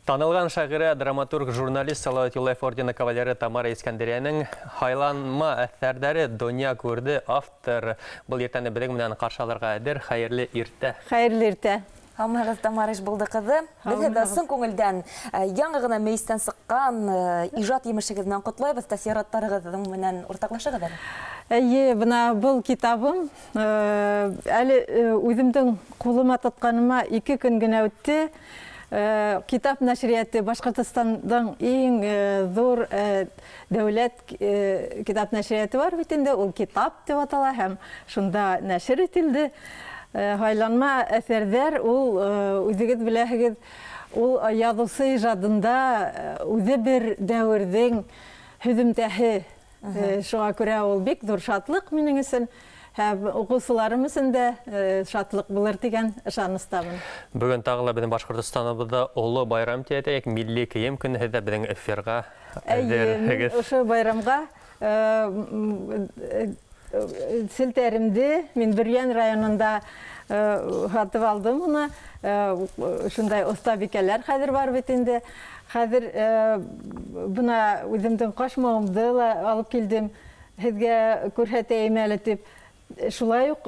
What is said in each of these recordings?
Танылған шағыры драматург журналист Салауат Юлаев ордені кавалері Тамара Искандерияның хайланма әҫәрдәре дөнья күрді автор. Бұл ертәні білег менен қаршаларға әдір. Хайырлы иртә. Хайырлы иртә. Хамығыз Тамарыш болды қызы. Бізді сын көңілден яңы ғына мейістен сыққан ижат емішігізінен құтлайбыз, тәсираттарығыздың менен ортақлашығыз әлі? Әйе, бұл китабым әлі өзімдің қолыма тұтқаныма 2 күн генә өтті. Китап нәшрияты Башқұртстанның ең зор дәулет китап нәшрияты бар битінде, ол китап деп атала һәм шунда нәшр ителде. Хайланма әсәрҙәр, ул үзегеҙ беләһегеҙ, ул яҙыусы ижадында үҙе бер дәүерҙең һөҙөмтәһе. Шуға күрә ул бик ҙур шатлыҡ минең өсөн. Һәм уҡыусыларым өсөн дә шатлыҡ булыр тигән ышаныстамын. Бөгөн тағыла беҙҙең Башҡортостаныбыҙҙа оло байрам тиәтәйек, милли кейем көнөһө беҙҙең эфирға әҙерһегеҙ. Ошо байрамға селтәремде мин Бөрйән районында һатып алдым уны. Шундай оҫтабикәләр хәҙер бар бит инде. Хәҙер бына үҙемдең ҡашмауымды ла алып килдем. Һеҙгә күрһәтәйем әле тип. Шулай уҡ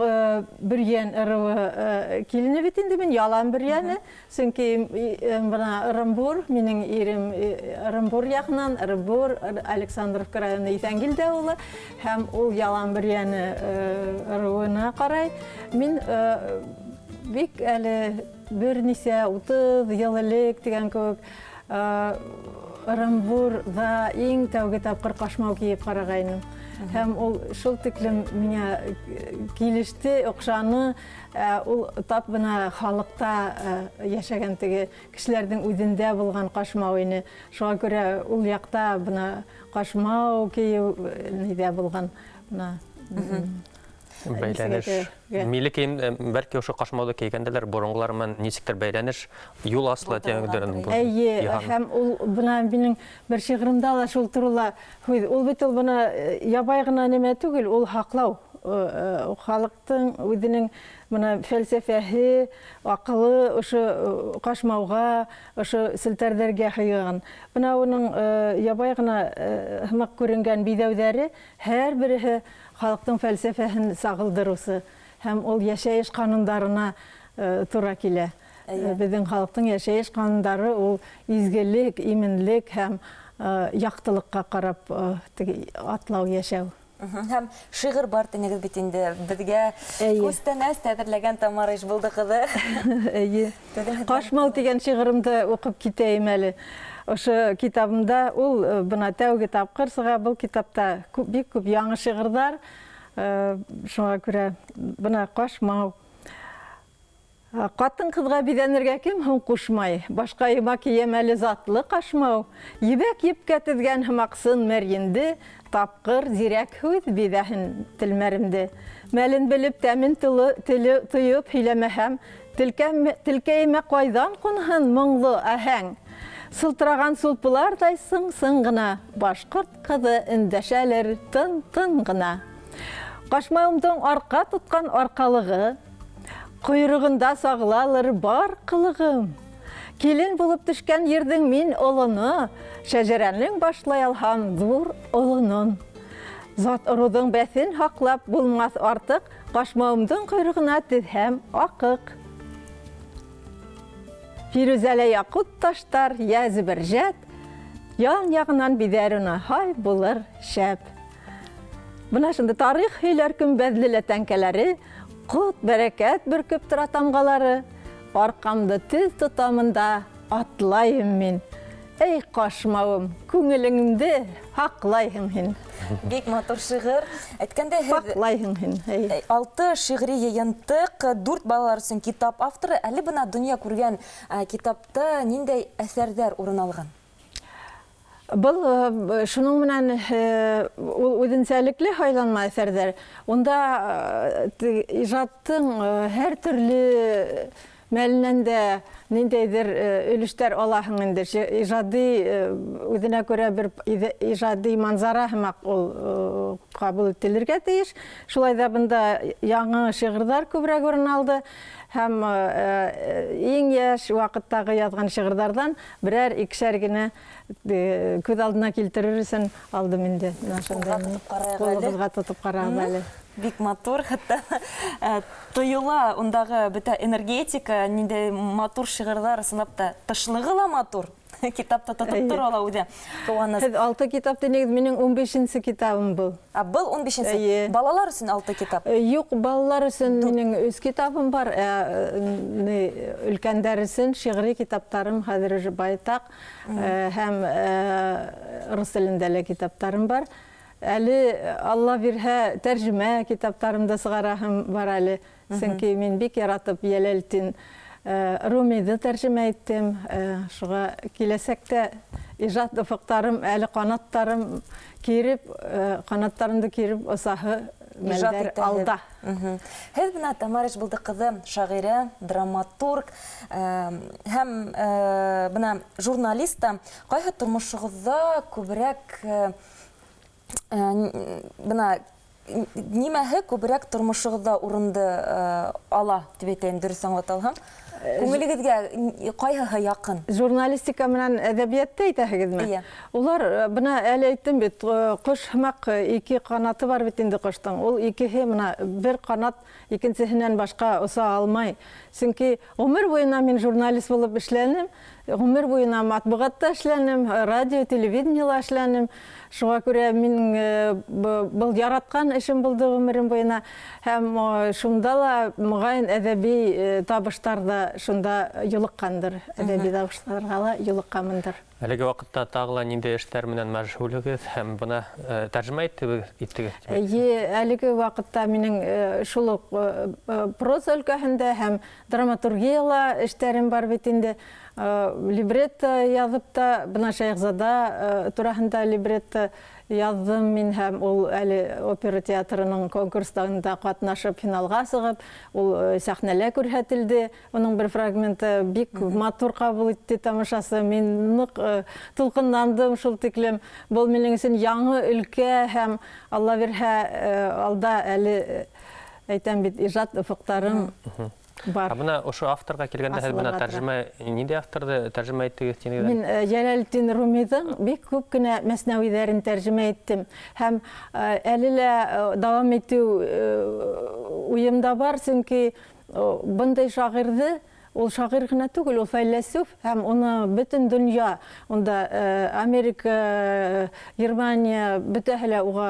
Бөрйән ырыуы килене бит инде мин, ялан Бөрйәне. Сөнки бына Ырымбур, минең ирем Ырымбур яғынан, Ырымбур, Александровка районы Иҫәнгилдә улы, һәм ул ялан Бөрйәне ырыуына ҡарай. Мин бик әле бер нисә 30 йыл элек тигән кеүек Ырымбурҙа иң тәүге тапҡыр ҡашмау кейеп ҡарағайным. Һәм ул шул тиклем миңә килеште, оҡшаны, ул тап бына халыҡта йәшәгән теге кешеләрҙең үҙендә булған ҡашмау ине. Шуға күрә ул яҡта бына ҡашмау кейеү нидә булған. Бәйләнеш. Милли кейем, бәлки ошо ҡашмауҙы кейгәндәләр, боронғолар менән нисектер бәйләнеш, юл аслы тигәндәрен. Әйе, һәм ул бына минең бер шиғырымда ла шул турыла һүҙ. Ул бит ул бына ябай ғына нәмә түгел, ул һаҡлау. Халыҡтың үҙенең бына фәлсәфәһе, аҡылы ошо ҡашмауға, ошо селтәрҙәргә һыйған. Бына уның ябай ғына һымаҡ күренгән биҙәүҙәре һәр береһе халыҡтың фәлсәфәһен сағылдырыусы, һәм ул йәшәйеш ҡанундарына тура килә. Беҙҙең халыҡтың йәшәйеш ҡанундары ул изгелек, именлек һәм яҡтылыҡҡа ҡарап атлау, йәшәү. Һәм шиғыр бар тенегеҙ бит инде. Беҙгә күстәнәс тәҙерләгән Тамарыш булды ҡыҙы. Ҡашмау тигән шиғырымды уҡып китәйем әле. Ошо китабымда ул бына тәүге тапҡыр сыға. Был китапта бик күп яңы шиғырҙар. Шуға күрә бына ҡашмау. Ҡатын ҡыҙға биҙәнергә кем һуң ҡушмай. Башҡа йыма кейем әле затлы ҡашмау. Ебәк епкә теҙгән һымаҡсын мәрйенде, тапҡыр зирәк һүҙ биҙәһен телмәремде. Мәлен белеп тәмен тойоп һөйләмәһәм, телкәйемә ҡайҙан ҡунһын моңло әһәң. Сылтыраған сулпыларҙай сың-сың ғына, башҡорт ҡыҙы өндәшәлер тын-тын ғына. Ҡашмауымдың арҡа тотҡан арҡалығы, ҡойроғонда сағылалыр бар ҡылығым. Килен булып төшкән ерҙең мин олоно, шәжәрәнең башлай алһам ҙур олонон. Зат ороҙың бәҫен һаҡлап булмаҫ артыҡ, ҡашмауымдың ҡойроғона теҙһәм аҡыҡ. Фирүзәлә яҡут таштар, йәзі бер жәт, ян яғынан биҙәруна һай булыр шәп. Бына шунда тарих һөйләр көмбәҙле тәңкәләре, ҡот бәрәкәт бөркөп тора тамғалары, арҡамды төҙ тотамында атлайым мин. Эй ҡашмауым, күңелеңде һаҡлайһың һин. Бик матур шиғыр. Әйткәндә һаҡлайһың һин. 6 шиғри йыйынтыҡ, 4 балалар өсөн китап авторы. Әле бына донъя күргән китапта ниндәй әҫәрҙәр урын алған? Был шуның менән үҙенсәлекле һайланма әҫәрҙәр. Унда ижадтың һәр төрлө мәленән дә ниндәйҙер өлөштәр алаһың инде. Ижади үҙенә күрә бер ижади манзара һымаҡ ул ҡабул ителергә тейеш. Шулай ҙа бында яңы шиғырҙар күберәк урын алды. һәм иң яш вакыттагы язган шигырьләрдән берәр икешәр генә күз алдына килтерер өчен алдым инде. Кулыбызга тотып карагыз әле. Бик матур, хәтта тоела ундағы бөтә энергетика, нинде матур шигырьләр сынапта тышлыгы ла матур. Китапта тотып тора ала үзе. Һез 6 китапты негез минең 15нче китабым бу. Был 15нче. Балалар өчен 6 китап. Юк, балалар өчен минең үз китабым бар. Өлкәннәр өчен шигъри китаптарым хәзер уже байтак һәм рус телендә лә китаптарым бар. Әле Алла бирһә тәрҗемә китаптарымда сыгараһым бар әле. Сөнки мин бик яратып Яләлтин Румиді тәржімә еттім. Шуға киләсәктә ижад офыктарым, әлі канаттарым киріп, канаттарымды киріп, осаһы мәлдәр алда. Һеҙ бына Тамара Ишбулды ҡыҙы, шағирә, драматург һәм бына журналиста. Ҡайһы тормошығыҙҙа күберәк бына нимәһе күберәк тормошығыҙҙа урынды ала, дип әйтәйем, дөрөс аңлаталһам? Күңелегеҙгә ҡайһыһы яҡын? Журналистика менән әҙәбиәтте әйтәһегеҙме? Улар, бына әле әйттем бит, ҡош һымаҡ 2 ҡанаты бар бит инде ҡоштоң. Ул икеһе бына бер ҡанат икенсеһенән башҡа оса алмай. Сөнки ғүмер буйына мин журналист булып эшләнем, ғүмер буйына матбуғатта эшләнем, радио, телевидениела эшләнем. Шуға күрә мин был яратҡан эшем булды ғүмерем буйына. Һәм шунда ла мөғәйен әҙәби табыштар да шунда юлыҡҡандыр. Әҙәби табыштарға ла юлыҡҡанмындыр. Әлеге вакытта тагыла ниндәй эшләр менән мәшғүлегеҙ һәм бына тәржемә иттегеҙ? Әлеге вакытта минең шул ук проза өлкәһендә һәм драматургияла эштәрем бар бит инде. Либретто яҙып та, бына Шәйехзада тураһында либретто яҙҙым мин һәм ул әле опера театрының конкурстарында ҡатнашып финалға сығып, ул сәхнәлә күрһәтелде. Уның бер фрагменты бик матур ҡабул итте тамашасы. Мин ныҡ тулҡынландым шул тиклем. Был минең өсөн яңы өлкә һәм Алла бирһә алда әле әйтәм бит ижад офоҡтарым бар. Бына ошо авторға килгәндә һеҙ бына тәржемә, ниндәй авторҙы тәржемә иттегеҙ? Мин Яләлтин Румиҙың бик күп кенә мәснәүиҙәрен тәржемә иттем. Һәм әле лә дауам итеү уйымда бар, сөнки бындай шағирҙы, ул шағир ғына түгел, ул фәйләсүф, һәм уны бөтөн донъя, унда Америка, Германия, бөтәһе лә уға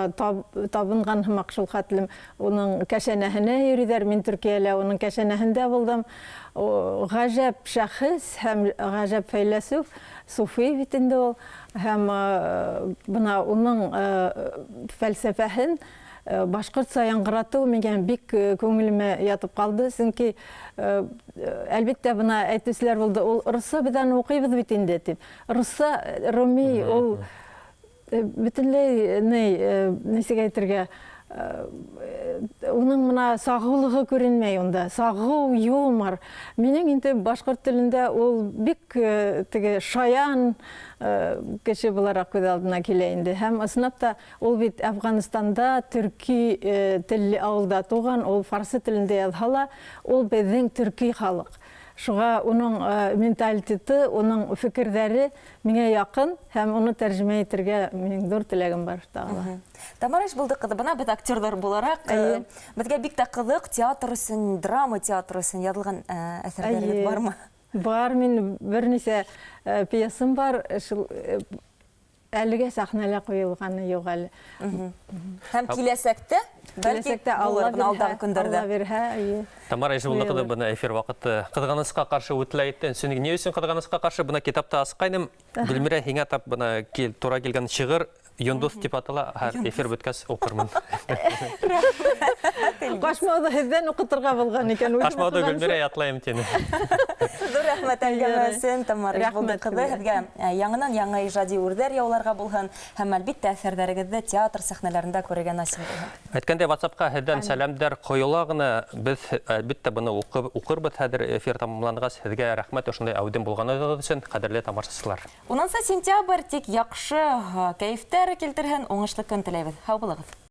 табынған һымаҡ шул хәтлем. Уның кәшәнәһенә йөрөйҙәр, мин Төркиәлә уның кәшәнәһендә булдым. Ғәжәп шәхес һәм ғәжәп фәйләсүф, суфи бит инде ул. Һәм бына уның фәлсәфәһен башҡортса яңғыратыу миңә бик күңелемә ятып ҡалды. Сөнки әлбиттә бына әйтеүселәр булды. Ул русса беҙҙән уҡыйбыҙ бит инде тип. Русса, Руми, ул бөтөнләй нисек әйтергә, уның мына сағыулығы күренмәй унда. Сағыу, юмор. Минең инде башҡорт телендә ул бик шаян кеше булараҡ күҙ алдына килә инде. Һәм ысынлап та ул бит Афғанистанда төрки телле ауылда туған, ул фарсы телендә яҙһа ла, ул беҙҙең төрки халыҡ. Шуға уның менталитеты, уның фекерҙәре миңә яҡын, һәм уны тәржемә итергә минең ҙур теләгем бар. Тамара Ишбулды ҡыҙы, бына беҙ актерҙар булараҡ, беҙгә бик тә ҡыҙыҡ театр өсөн, драма театры өсөн яҙылған әҫәрҙәрегеҙ бармы? Бар, мин бер нисә пьесам бар, әлегә сәхнәлә ҡуйылғаны юҡ әле. Һәм киләсәктә? Киләсәктә Алла бирһә. Тамара Ишбулды ҡыҙы, бына эфир ваҡыты ҡыҙғанысҡа ҡаршы үтелә итте. Сөнки ни өсөн ҡыҙғанысҡа ҡаршы? Бына китапта асҡайным. Гөлмирә, һиңә тап бына тура килгән шиғыр Йондоҙ тип атала, эфир бөткәс уҡырмын. Ҡашмауҙы һеҙҙән уҡытырға булған икән. Ҡашмауҙы Гөлмирә ятлайым тине. Ҙур рәхмәт әңгәмә өсөн, Тамара Ишбулды ҡыҙы. Һеҙгә яңынан яңы ижади үрҙәр яуларға булһын һәм әлбиттә әҫәрҙәрегеҙҙе театр сәхнәләрендә күрергә насип булһын. Әйткәндәй, WhatsApp-ка һеҙҙән сәләмдәр ҡойола ғына. Беҙ әлбиттә быны уҡырбыҙ хәҙер эфир тамамланғас. Һеҙгә рәхмәт ошондай әүҙем булғанығыҙ өсөн, ҡәҙерле тамашасылар. 10 сентябрь тик яҡшы кәйефтәр килтерһен, уңышлы көн теләйбеҙ. Һау булығыҙ.